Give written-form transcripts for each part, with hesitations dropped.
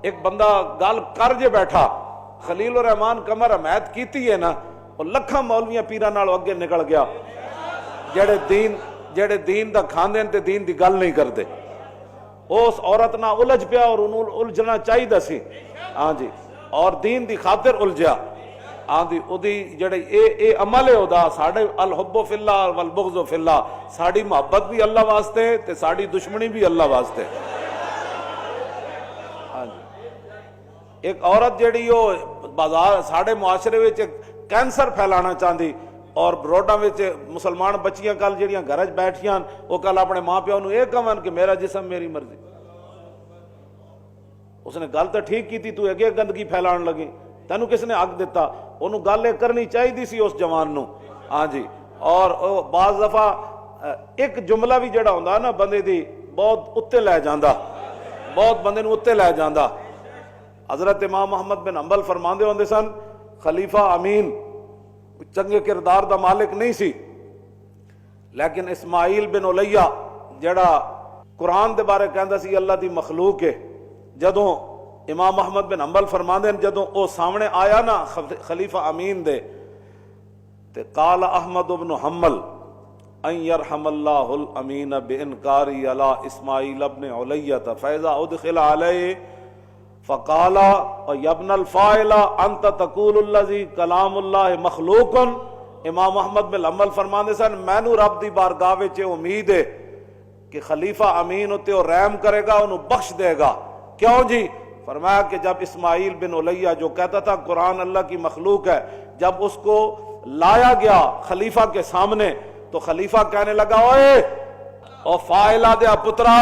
ایک بندہ گل کر جے بیٹھا خلیل الرحمان قمر حمایت کیتی ہے نا، وہ لکھاں مولویاں پیراں نال اگے نکل گیا جڑے دین دا کھاندے تے دین دی گل نہیں کردے۔ اس عورت نہ الجھ پیا اور انہوں الجھنا چاہیے سی، ہاں جی، اور دین دی خاطر الجھیا، ہاں جی، اودی جڑے اے عمل ہے ادا ساڈے الحب فی اللہ والبغض فی اللہ، ساڈی محبت بھی اللہ واسطے تے ساڈی دشمنی بھی اللہ واسطے۔ ہاں جی، ایک عورت جیڑی وہ بازار ساڑے معاشرے وچ کینسر پھیلانا چاہتی اور روڈاں وچ مسلمان بچیاں کل جیڑیاں گھر وچ بیٹھیاں وہ کل اپنے ماں پیو نوں یہ کہن کہ میرا جسم میری مرضی۔ اس نے گل تو ٹھیک کی تھی، تو اگے گندگی پھیلان لگی، تینوں کس نے حق دیتا؟ انہوں گل یہ کرنی چاہیے سی اس جوان نوں، ہاں جی۔ اور بعض دفعہ ایک جملہ بھی جڑا ہوندا نا بندے دی بہت اتے لے جاندا، بہت بندے نوں اتے لے جاندا۔ حضرت امام محمد بن حنبل فرماندے ہوندے سن، خلیفہ امین چنگے کردار دا مالک نہیں سی، لیکن اسماعیل بن علیہ جڑا قرآن دے بارے کہندا سی اللہ دی مخلوق ہے، جدوں امام محمد بن حنبل فرماندے جدوں او سامنے آیا نا خلیفہ امین دے تے قال احمد بن حنبل ان یرحم اللہ الامین بانکاری علی اسماعیل بن علیہ فاذا ادخل علیہ فقال یا ابن الفاعل انت تقول الذی کلام اللہ مخلوق۔ امام محمد بن حنبل فرماندے سن مینوں رب دی بارگاہ وچ امید ہے کہ خلیفہ امین اتے وہ رحم کرے گا، انہوں بخش دے گا۔ کیوں جی؟ فرمایا کہ جب اسماعیل بن علیہ جو کہتا تھا قرآن اللہ کی مخلوق ہے، جب اس کو لایا گیا خلیفہ کے سامنے تو خلیفہ کہنے لگا اوئے او فاعلہ دیا پترا،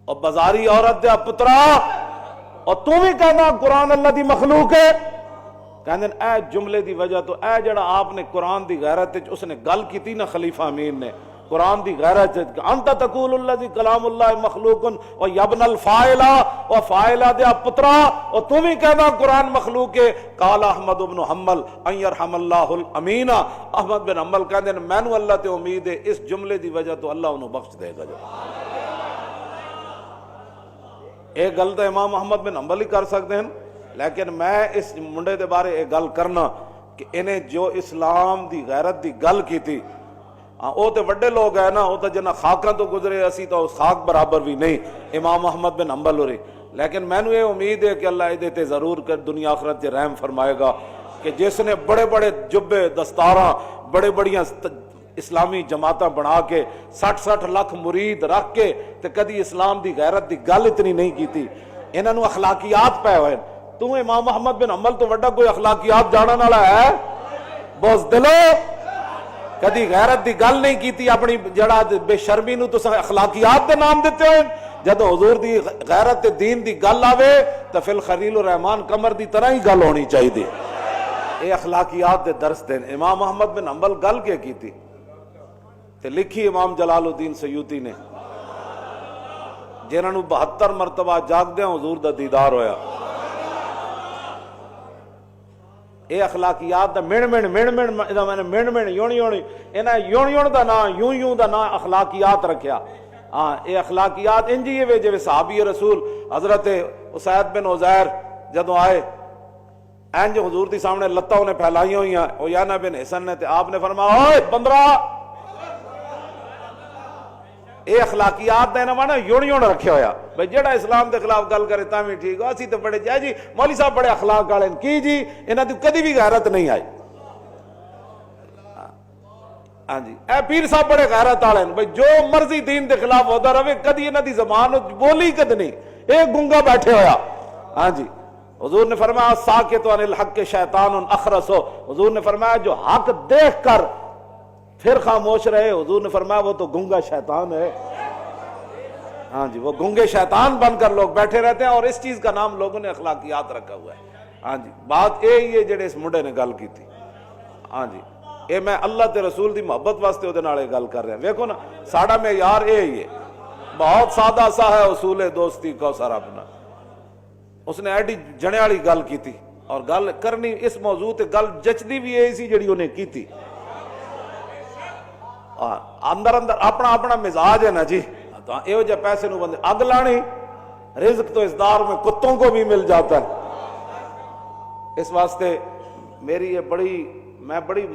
او بازاری عورت دیا پترا، اور تو بھی کہنا قرآن اللہ دی مخلوق ہے؟ کہنے اے جملے دی وجہ تو اے جڑا آپ نے قرآن دی غیرت اس نے گل کی تھی نا خلیفہ امین نے قرآن دی غیرت انت تقول الذی کلام اللہ مخلوق اور یبن الفاعلہ اور فاعلہ دیا پترا، اور تو بھی کہنا قرآن مخلوق ہے۔ قال احمد بن حنبل ان یرحم اللہ الامین، احمد بن حنبل کہندے مینوں اللہ تے امید ہے اس جملے دی وجہ تو اللہ انہوں بخش دے گا۔ ایک گل تو امام محمد بن حنبل ہی کر سکتے ہیں، لیکن میں اس منڈے دے بارے ایک گل کرنا کہ انہیں جو اسلام دی غیرت دی گل کی تھی، وہ تو وڈے لوگ ہیں نا، وہ تو جنہ خاکاں تو گزرے، اسی تو اس خاک برابر بھی نہیں امام محمد بن حنبل ہو رہی، لیکن میں نے یہ امید ہے کہ اللہ ادھے تے ضرور کر دنیا آخرت جے رحم فرمائے گا کہ جس نے بڑے بڑے جبے دستاراں بڑے بڑیاں اسلامی جماعتاں بنا کے 60 لاکھ مرید رکھ کے تے کدی اسلام دی غیرت دی گل اتنی نہیں کیتی، انہاں نوں اخلاقیات پے ہوئے۔ تو امام محمد بن حنبل تو وڈا کوئی اخلاقیات جانن والا ہے؟ بزدلو کدی غیرت دی گل نہیں کیتی، اپنی جڑا بے شرمی نوں تساں اخلاقیات دے نام دیتے ہوئے۔ جدو حضور دی غیرت دین دی گل آوے تو فی الخلیل الرحمان قمر دی طرح ہی گل ہونی چاہیے۔ اے اخلاقیات دے درس دین۔ امام محمد بن حنبل گل کے کیتی تے لکھی امام جلال الدین سیوطی نے، جنہاں نوں 72 مرتبہ جاگدے حضور دا دیدار ہویا۔ اے اخلاقیات دا مین یون دا نا یوں دا نا اخلاقیات رکھیا۔ ہاں اے اخلاقیات انجی وے جو صحابی رسول حضرت اسید بن عزیر جدوں آئے اینج حضور دی سامنے لتاں انہیں پھیلائی ہوئی ہیں، عیانہ بن حسن نے تے آپ نے فرمایا اوئے بندرا، اے اخلاقیات دا انہاں نے یون رکھیا ہویا بھئی جڑا اسلام دے خلاف گل کرے تاں بھی ٹھیک ہو، اسی تے بڑے جائے جی مولوی صاحب بڑے اخلاق والے کی جی انہاں دی کدی بھی غیرت نہیں آئی۔ ہاں جی اے پیر صاحب بڑے غیرت والے بھئی جو مرضی دین دے خلاف ہوتا رہے کدی انہاں دی زبان بولی کد نہیں، اے گنگا بیٹھے ہویا۔ ہاں جی حضور نے فرمایا ساکت عن الحق شیطان اخرس، حضور نے فرمایا جو حق دیکھ کر پھر خاموش رہے، حضور نے فرمایا وہ تو گنگا شیطان ہے۔ ہاں جی وہ گنگے شیطان بن کر لوگ بیٹھے رہتے ہیں، اور اس چیز کا نام لوگوں نے اخلاقیات رکھا ہوا ہے۔ ہاں جی بات یہی ہے جڑے اس منڈے نے گل کی تھی۔ ہاں جی اے میں اللہ تے رسول دی محبت واسطے وہ نالے گل کر رہے ہیں۔ ویکھو نا ساڑا معیار یہی ہے، بہت سادہ سا ہے اصول دوستی کوثر اپنا۔ اس نے ایڈی جنے والی گل کی تھی اور گل کرنی اس موضوع تے گل جچدی بھی یہی سی جڑی انہیں کی تھی۔ اندر اپنا مزاج ہے نا جی، یہ پیسے نو بندے اگ لانی رزق تو اس دار میں کتوں کو بھی مل جاتا ہے. اس واسطے میری یہ میں بڑی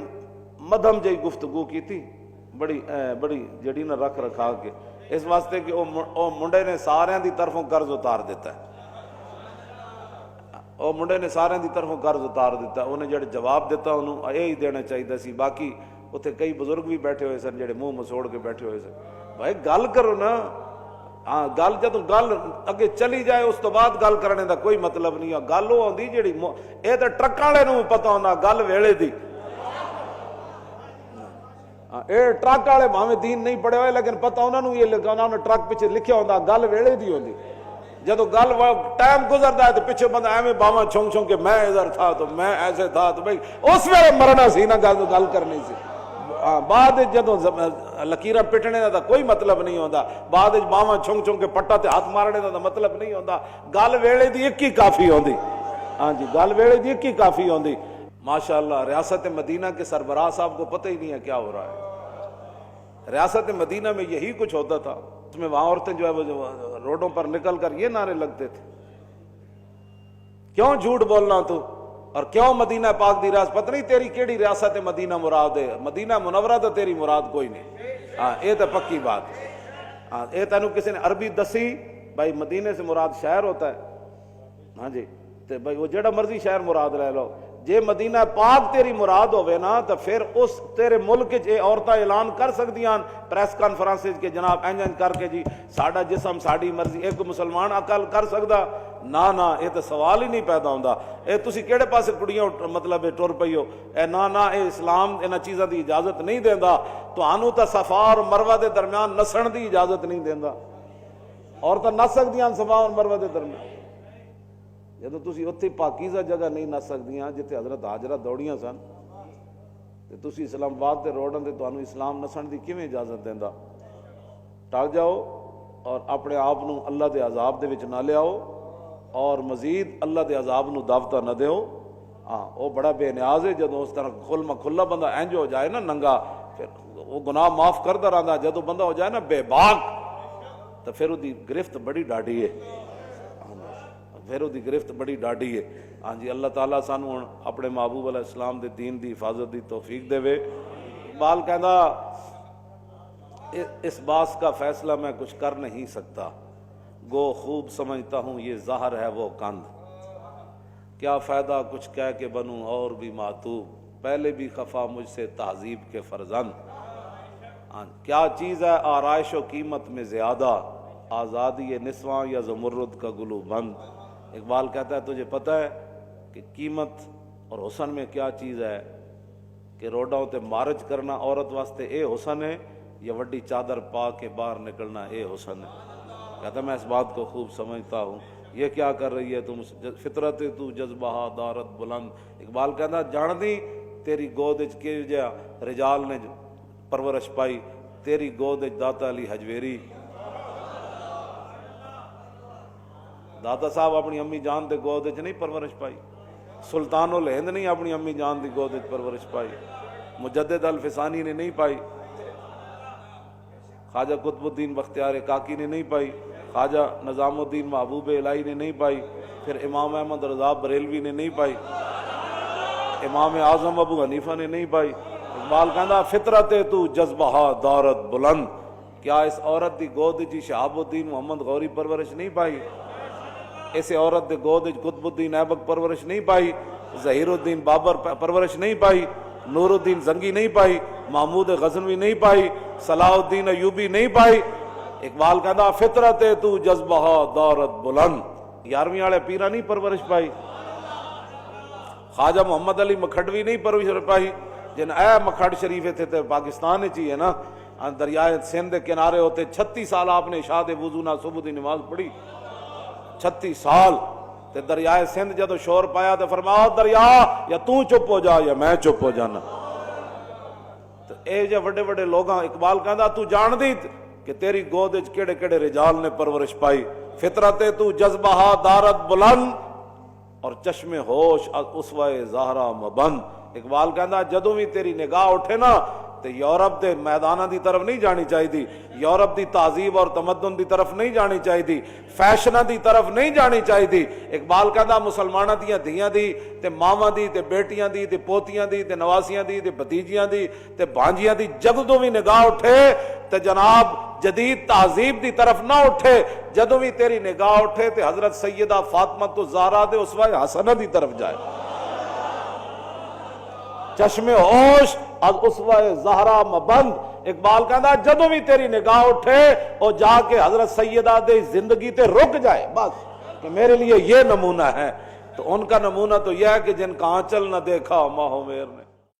مدھم جی گفتگو کی تھی, بڑی جڑی نہ رکھ رکھا کے, اس واسطے کہ وہ منڈے نے سارے دی طرفوں قرض اتار دیتا ہے. وہ منڈے نے سارے دی طرفوں قرض اتار دیتا ہے. انہیں جڑے جواب دیتا انہوں یہی دینا چاہیے سی. باقی اتنے کئی بزرگ بھی بیٹھے ہوئے سن جڑے منہ مسوڑ کے بیٹھے ہوئے سن. بھائی گل کرو نا. ہاں گل جدو گل اگے چلی جائے اس تو بعد گل کرنے دا کوئی مطلب نہیں ہے. گل وہ آتی جیڑی یہ تو ٹرکاں والے نوں پتہ ہونا گل ویلے دی. یہ ٹرک والے بھاویں دین نہیں پڑھے ہوئے لیکن پتہ انہوں نے یہ لگا, انہوں نے ٹرک پیچھے لکھیا ہوتا گل ویلے دی ہوتی. جدو گل ٹائم گزرتا ہے تو پیچھے بندہ ایویں باواں چھونک چھونک کے میں ادھر تھا تو میں ایسے تھا تو بھائی اس ویلے مرنا سی نا, گل کرنی سی. بعد جدو لکیراں پٹنے دا کوئی مطلب نہیں ہوتا. بعد باواں چھونک چھونک کے پٹا تے ہاتھ مارنے دا مطلب نہیں ہوتا. گل ویلے دی ایک ہی کافی ہوندی. ہاں جی گل ویلے دی ایک ہی کافی ہوندی. ماشاءاللہ ریاست مدینہ کے سربراہ صاحب کو پتہ ہی نہیں ہے کیا ہو رہا ہے. ریاست مدینہ میں یہی کچھ ہوتا تھا. اس میں وہاں عورتیں جو ہے وہ روڈوں پر نکل کر یہ نعرے لگتے تھے, کیوں جھوٹ بولنا تو, اور کیوں مدینہ پاک دی ریاست, پتہ نہیں تیری کیڑی ریاست مدینہ مراد ہے. مدینہ منورہ تو تیری مراد کوئی نہیں. ہاں یہ تو پکی بات. ہاں یہ تینوں کسی نے عربی دسی بھائی مدینے سے مراد شہر ہوتا ہے. ہاں جی تو بھائی وہ جڑا مرضی شہر مراد لے لو. جے مدینہ پاک تیری مراد ہوئے نا تو پھر اس تیرے ملک یہ عورتیں اعلان کر سکدیاں پریس کانفرنس کے جناب انج کر کے جی ساڈا جسم ساڈی مرضی. ایک مسلمان عقل کر سکدا نا یہ تو سوال ہی نہیں پیدا ہوندا. اے تسی کیڑے پاسے کڑیاں مطلب ٹر پئی ہو. اے نا اے اسلام انہاں چیزاں دی اجازت نہیں دیندا. تانوں تا صفا اور مروہ دے درمیان نسن دی اجازت نہیں دیندا. عورتاں نس سکدیاں صفا اور مروہ دے درمیان. جدو تسی اتھی پاکیزہ جگہ نہیں نس سکدیاں جتھے حضرت حاجرہ دوڑیاں سن تے تسی اسلام آباد تے روڈاں تے تانوں اسلام نسن دی کیویں اجازت دیندا. ٹل جاؤ اور اپنے آپ نو اللہ دے عذاب دے وچ نہ لیاؤ اور مزید اللہ دے عذاب نو دعوتاں نہ دیو. ہاں وہ بڑا بے نیاز ہے جدو اس طرح کھلا بندہ انج ہو جائے نا ننگا, پھر وہ گناہ معاف کرتا رہندا. جدو بندہ ہو جائے نا بے باک تو پھر وہ دی گرفت بڑی ڈاڈی ہے. پھر وہ دی گرفت بڑی ڈاڈی ہے. ہاں جی اللہ تعالیٰ سانو اپنے محبوب علیہ السلام دے دین دی حفاظت دی توفیق دے وے. اقبال کہندا اس باس کا فیصلہ میں کچھ کر نہیں سکتا, گو خوب سمجھتا ہوں یہ ظاہر ہے وہ کند, کیا فائدہ کچھ کہہ کے بنوں اور بھی معتوب, پہلے بھی خفا مجھ سے تہذیب کے فرزند. کیا چیز ہے آرائش و قیمت میں زیادہ, آزادی نسواں یا زمرد کا گلو بند. اقبال کہتا ہے تجھے پتہ ہے کہ قیمت اور حسن میں کیا چیز ہے کہ روڈوں تے مارچ کرنا عورت واسطے اے حسن ہے یا وڈی چادر پا کے باہر نکلنا اے حسن ہے. کہتا ہے میں اس بات کو خوب سمجھتا ہوں. یہ کیا کر رہی ہے تم, فطرت تو جذبہ دارت بلند. اقبال کہتا جان دی تیری گود کے جا رجال نے پرورش پائی, تیری گود داتا علی حجویری. داتا صاحب اپنی امی جان دے گود نہیں پرورش پائی, سلطان الہند نہیں اپنی امی جان دی گود پرورش پائی, مجدد الفسانی نے نہیں پائی, خواجہ قطب الدین بختیار کاکی نے نہیں پائی, خواجہ نظام الدین محبوب الہی نے نہیں پائی, پھر امام احمد رضا بریلوی نے نہیں پائی, امام اعظم ابو حنیفہ نے نہیں پائی. اقبال کہندا فطرت تو جذبہ دارت بلند, کیا اس عورت دی گود جی شہاب الدین محمد غوری پرورش نہیں پائی, ایسے عورت دے گود قطب الدین ایبک پرورش نہیں پائی, ظہیر الدین بابر پرورش نہیں پائی, نور الدین زنگی نہیں پائی, محمود غزنوی نہیں پائی, صلاح الدین ایوبی نہیں پائی. اقبال کہتا فطرت تو جذبہ دارت بلند, 11ویں والے پیرا نہیں پرورش پائی, خواجہ محمد علی مکھڈوی نہیں پرورش پائی جن اے مکھڈ شریف تھے پاکستان چاہیے نا, دریائے سندھ کے کنارے ہوتے 36 سال آپ نے عشاء وضو نہ صبح دی نماز پڑھی, 36 سال. تے دریائے سندھ جدو شور پایا تو فرمایا دریا یا تو چپ ہو جا یا میں چپ ہو جانا. تو اے جو بڑے بڑے لوگاں, اقبال کہندا تو جان دی کہ تیری گود کیڑے کیڑے رجال نے پرورش پائی. فطرت تو جذبہ دارت بلند اور چشم ہوش اسوہ زہرا مبند. اقبال کہندا جدوں بھی تیری نگاہ اٹھے نا تے یورپ دے میداناں دی طرف نہیں جانی چاہیے، یورپ دی تہذیب اور تمدن دی طرف نہیں جانی چاہیے، فیشناں دی طرف نہیں جانی چاہیے۔ اقبال کہندا مسلماناں دیاں دھیاں دی تے ماواں دی تے بیٹیاں دی تے پوتیاں دی تے نواسیاں دی تے بھتیجیاں دی تے بھانجیاں دی جدوں بھی نگاہ اٹھے تے جناب جدید تہذیب دی طرف نہ اٹھے، جدوں بھی تیری نگاہ اٹھے تے حضرت سیدہ فاطمہ الزہرا دے اسوہ حسنہ دی طرف جائے۔ چشم ہوش از اسوہ زہرا مبند، اقبال کہندا جدوں بھی تیری نگاہ اٹھے اور جا کے حضرت سیدہ دے زندگی تے رک جائے، بس کہ میرے لیے یہ نمونہ ہے۔ تو ان کا نمونہ تو یہ ہے کہ جن کا آنچل نہ دیکھا ماہ و مہر نے۔